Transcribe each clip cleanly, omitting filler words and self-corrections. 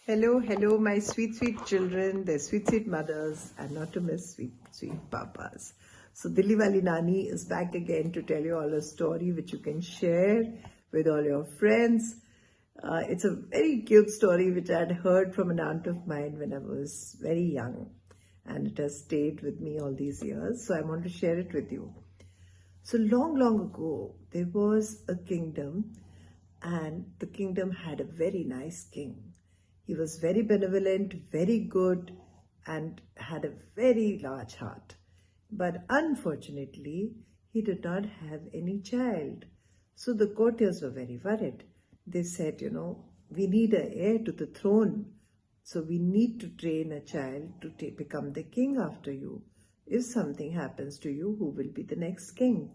Hello, hello, my sweet, sweet children, their sweet, sweet mothers, and not to miss sweet, sweet papas. So, Dilliwalinani is back again to tell you all a story which you can share with all your friends. It's a very cute story which I had heard from an aunt of mine when I was very young, and it has stayed with me all these years. So, I want to share it with you. So, long, long ago, there was a kingdom, and the kingdom had a very nice king. He was very benevolent, very good, and had a very large heart. But unfortunately, he did not have any child. So the courtiers were very worried. They said, we need an heir to the throne. So we need to train a child to become the king after you. If something happens to you, who will be the next king?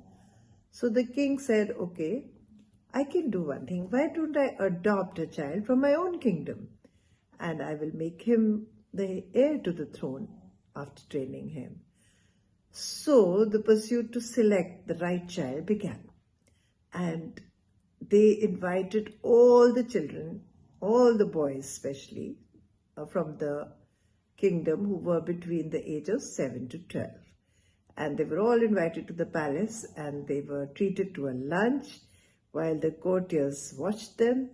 So the king said, okay, I can do one thing. Why don't I adopt a child from my own kingdom? And I will make him the heir to the throne after training him. So the pursuit to select the right child began. And they invited all the children, all the boys especially, from the kingdom who were between the age of 7 to 12. And they were all invited to the palace and they were treated to a lunch while the courtiers watched them.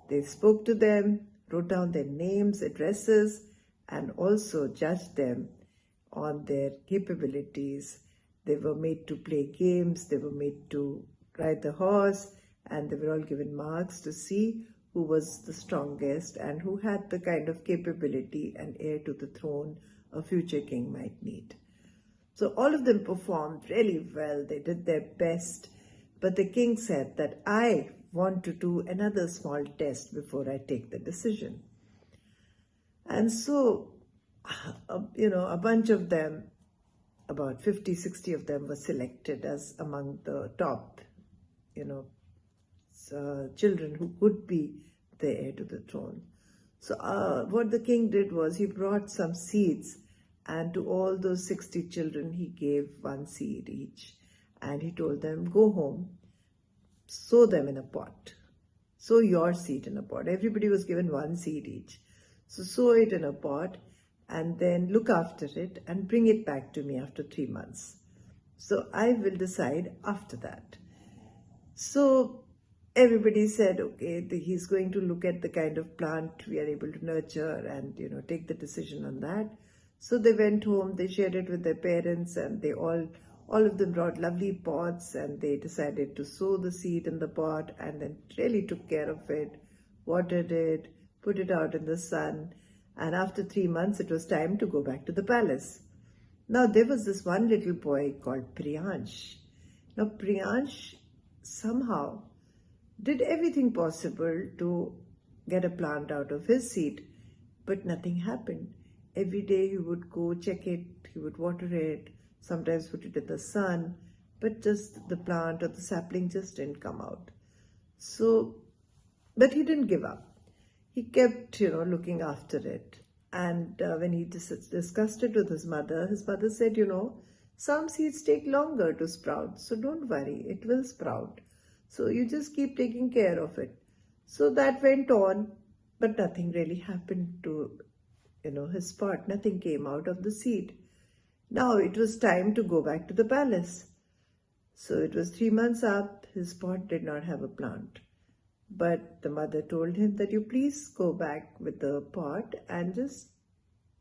They spoke to them, wrote down their names, addresses, and also judged them on their capabilities. They were made to play games, they were made to ride the horse, and they were all given marks to see who was the strongest and who had the kind of capability and heir to the throne a future king might need. So all of them performed really well. They did their best. But the king said that I want to do another small test before I take the decision. And so, a bunch of them, about 50, 60 of them were selected as among the top, children who could be the heir to the throne. So what the king did was he brought some seeds, and to all those 60 children he gave one seed each, and he told them, go home, sow them in a pot. Sow your seed in a pot. Everybody was given one seed each. So sow it in a pot and then look after it and bring it back to me after 3 months. So I will decide after that. So everybody said, okay, he's going to look at the kind of plant we are able to nurture and, take the decision on that. So they went home, they shared it with their parents, and they all of them brought lovely pots, and they decided to sow the seed in the pot and then really took care of it, watered it, put it out in the sun. And after 3 months, it was time to go back to the palace. Now, there was this one little boy called Priyansh. Now, Priyansh somehow did everything possible to get a plant out of his seed, but nothing happened. Every day he would go check it, he would water it, sometimes put it in the sun, but just the plant or the sapling just didn't come out. So, but he didn't give up. He kept, looking after it. And when he discussed it with his mother said, some seeds take longer to sprout, so don't worry, it will sprout. So you just keep taking care of it. So that went on, but nothing really happened to, his pot. Nothing came out of the seed. Now it was time to go back to the palace. So it was 3 months up, his pot did not have a plant. But the mother told him that you please go back with the pot and just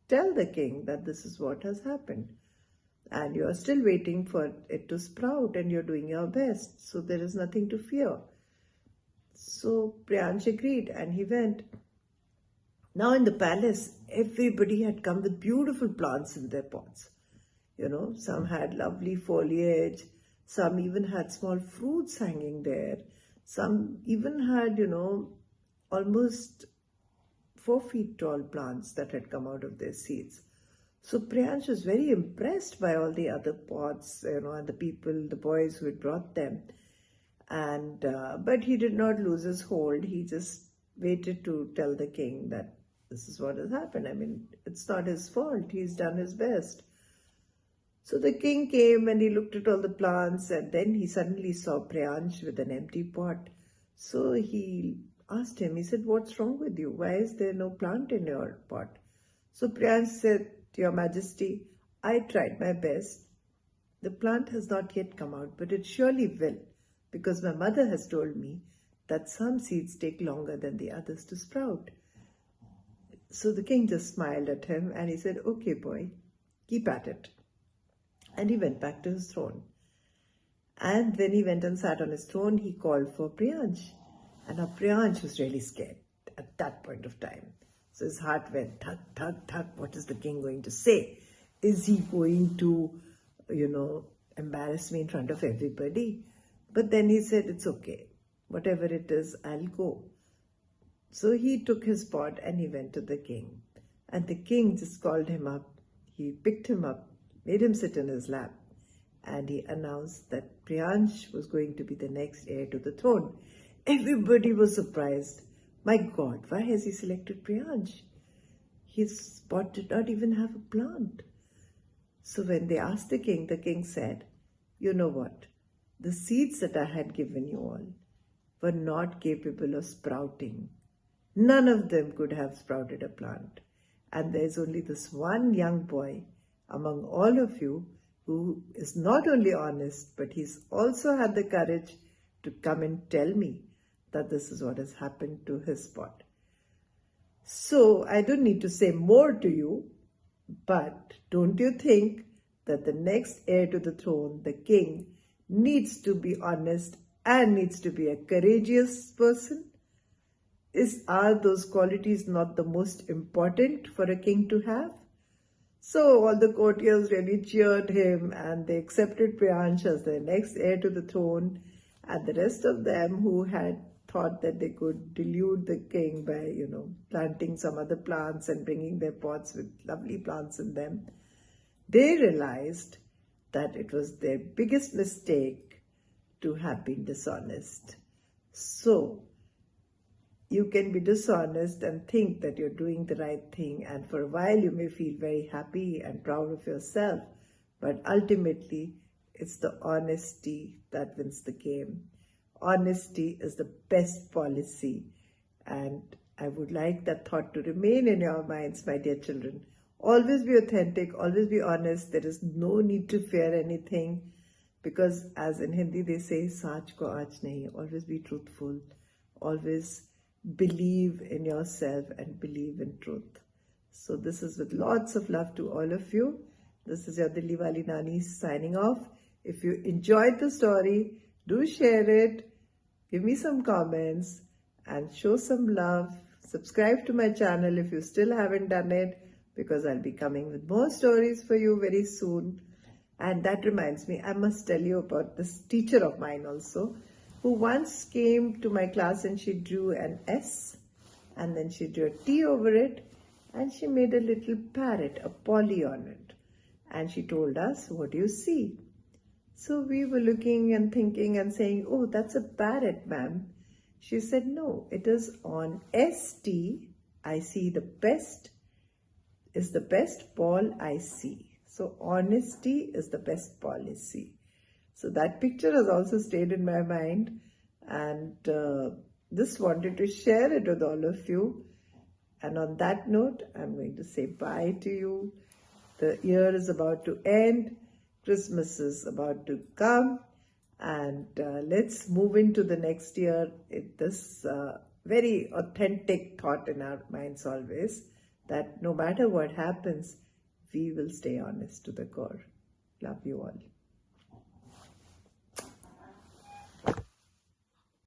tell the king that this is what has happened. And you are still waiting for it to sprout and you're doing your best. So there is nothing to fear. So Priyansh agreed and he went. Now in the palace, everybody had come with beautiful plants in their pots. Some had lovely foliage, some even had small fruits hanging there, some even had, almost 4 feet tall plants that had come out of their seeds. So Priyansh was very impressed by all the other pots, and the people, the boys who had brought them. And but he did not lose his hold. He just waited to tell the king that this is what has happened. I mean, it's not his fault. He's done his best. So the king came and he looked at all the plants, and then he suddenly saw Priyansh with an empty pot. So he asked him, he said, "What's wrong with you? Why is there no plant in your pot?" So Priyansh said, "Your Majesty, I tried my best. The plant has not yet come out, but it surely will, because my mother has told me that some seeds take longer than the others to sprout." So the king just smiled at him and he said, "Okay, boy, keep at it." And he went back to his throne. And when he went and sat on his throne, he called for Priyansh. And now Priyansh was really scared at that point of time. So his heart went thud, thud, thud. What is the king going to say? Is he going to, embarrass me in front of everybody? But then he said, "It's okay. Whatever it is, I'll go." So he took his pot and he went to the king. And the king just called him up. He picked him up, made him sit in his lap, and he announced that Priyansh was going to be the next heir to the throne. Everybody was surprised. My God, why has he selected Priyansh? His pot did not even have a plant. So when they asked the king said, "You know what? The seeds that I had given you all were not capable of sprouting. None of them could have sprouted a plant. And there's only this one young boy among all of you who is not only honest, but he's also had the courage to come and tell me that this is what has happened to his pot. So I don't need to say more to you, but don't you think that the next heir to the throne, the king, needs to be honest and needs to be a courageous person? Are those qualities not the most important for a king to have?" So all the courtiers really cheered him and they accepted Priyansh as their next heir to the throne. And the rest of them who had thought that they could delude the king by, planting some other plants and bringing their pots with lovely plants in them, they realized that it was their biggest mistake to have been dishonest. So you can be dishonest and think that you're doing the right thing, and for a while you may feel very happy and proud of yourself, but ultimately it's the honesty that wins the game. Honesty is the best policy, and I would like that thought to remain in your minds, my dear children. Always be authentic, always be honest. There is no need to fear anything, because as in Hindi they say, "Saach ko aach nahi." Always be truthful, always believe in yourself and believe in truth. So this is with lots of love to all of you. This is your Dilliwalinani signing off. If you enjoyed the story, do share it, give me some comments and show some love. Subscribe to my channel if you still haven't done it, because I'll be coming with more stories for you very soon. And that reminds me, I must tell you about this teacher of mine also, who once came to my class and she drew an S and then she drew a T over it and she made a little parrot, a polly on it. And she told us, "What do you see?" So we were looking and thinking and saying, "Oh, that's a parrot, ma'am." She said, "No, it is on ST. I see the best is the best Paul I see." So honesty is the best policy. So that picture has also stayed in my mind, and just wanted to share it with all of you. And on that note, I'm going to say bye to you. The year is about to end. Christmas is about to come. And let's move into the next year with this very authentic thought in our minds always, that no matter what happens, we will stay honest to the core. Love you all.